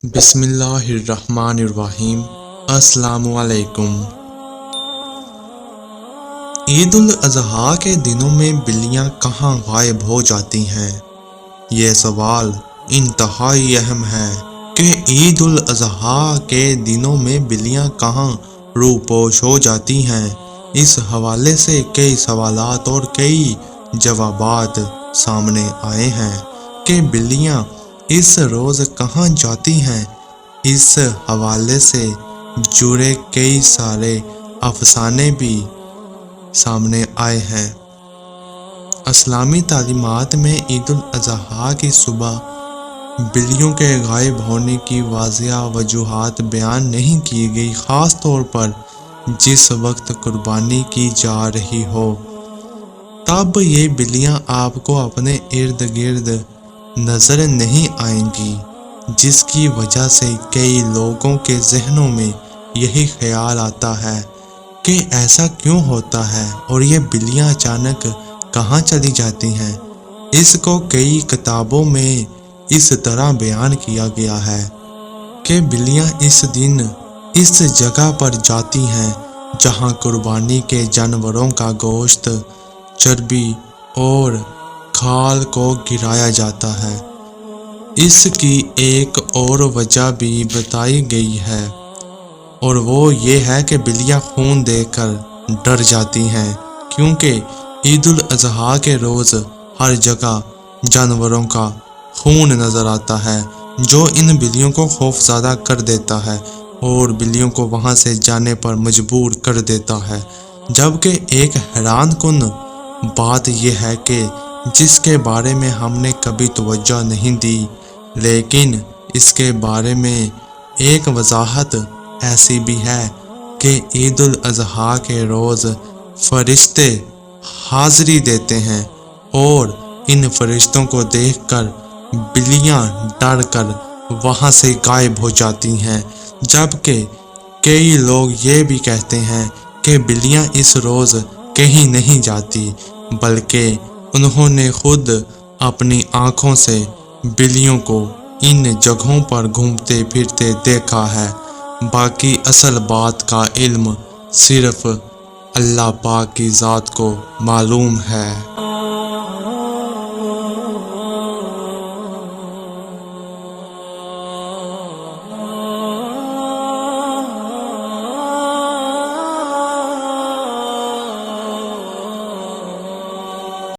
بسم اللہ الرحمن الرحیم۔ السلام علیکم۔ عید الاضحیٰ کے دنوں میں بلیاں کہاں غائب ہو جاتی ہیں؟ یہ سوال انتہائی اہم ہے کہ عید الاضحیٰ کے دنوں میں بلیاں کہاں روپوش ہو جاتی ہیں۔ اس حوالے سے کئی سوالات اور کئی جوابات سامنے آئے ہیں کہ بلیاں اس روز کہاں جاتی ہیں۔ اس حوالے سے جڑے کئی سارے افسانے بھی سامنے آئے ہیں۔ اسلامی تعلیمات میں عید الاضحیٰ کی صبح بلیوں کے غائب ہونے کی واضح وجوہات بیان نہیں کی گئی، خاص طور پر جس وقت قربانی کی جا رہی ہو۔ تب یہ بلیاں آپ کو اپنے ارد گرد نظر نہیں آئیں گی، جس کی وجہ سے کئی لوگوں کے ذہنوں میں یہی خیال آتا ہے کہ ایسا کیوں ہوتا ہے اور یہ بلیاں اچانک کہاں چلی جاتی ہیں۔ اس کو کئی کتابوں میں اس طرح بیان کیا گیا ہے کہ بلیاں اس دن اس جگہ پر جاتی ہیں جہاں قربانی کے جانوروں کا گوشت، چربی اور کھال کو گرایا جاتا ہے۔ اس کی ایک اور وجہ بھی بتائی گئی ہے اور وہ یہ ہے کہ بلیاں خون دیکھ کر ڈر جاتی ہیں، کیونکہ عید الاضحیٰ کے روز ہر جگہ جانوروں کا خون نظر آتا ہے، جو ان بلیوں کو خوفزدہ کر دیتا ہے اور بلیوں کو وہاں سے جانے پر مجبور کر دیتا ہے۔ جبکہ ایک حیران کن بات یہ ہے کہ جس کے بارے میں ہم نے کبھی توجہ نہیں دی، لیکن اس کے بارے میں ایک وضاحت ایسی بھی ہے کہ عید الاضحیٰ کے روز فرشتے حاضری دیتے ہیں اور ان فرشتوں کو دیکھ کر بلیاں ڈر کر وہاں سے غائب ہو جاتی ہیں۔ جبکہ کئی لوگ یہ بھی کہتے ہیں کہ بلیاں اس روز کہیں نہیں جاتی، بلکہ انہوں نے خود اپنی آنکھوں سے بلیوں کو ان جگہوں پر گھومتے پھرتے دیکھا ہے۔ باقی اصل بات کا علم صرف اللہ پاک کی ذات کو معلوم ہے۔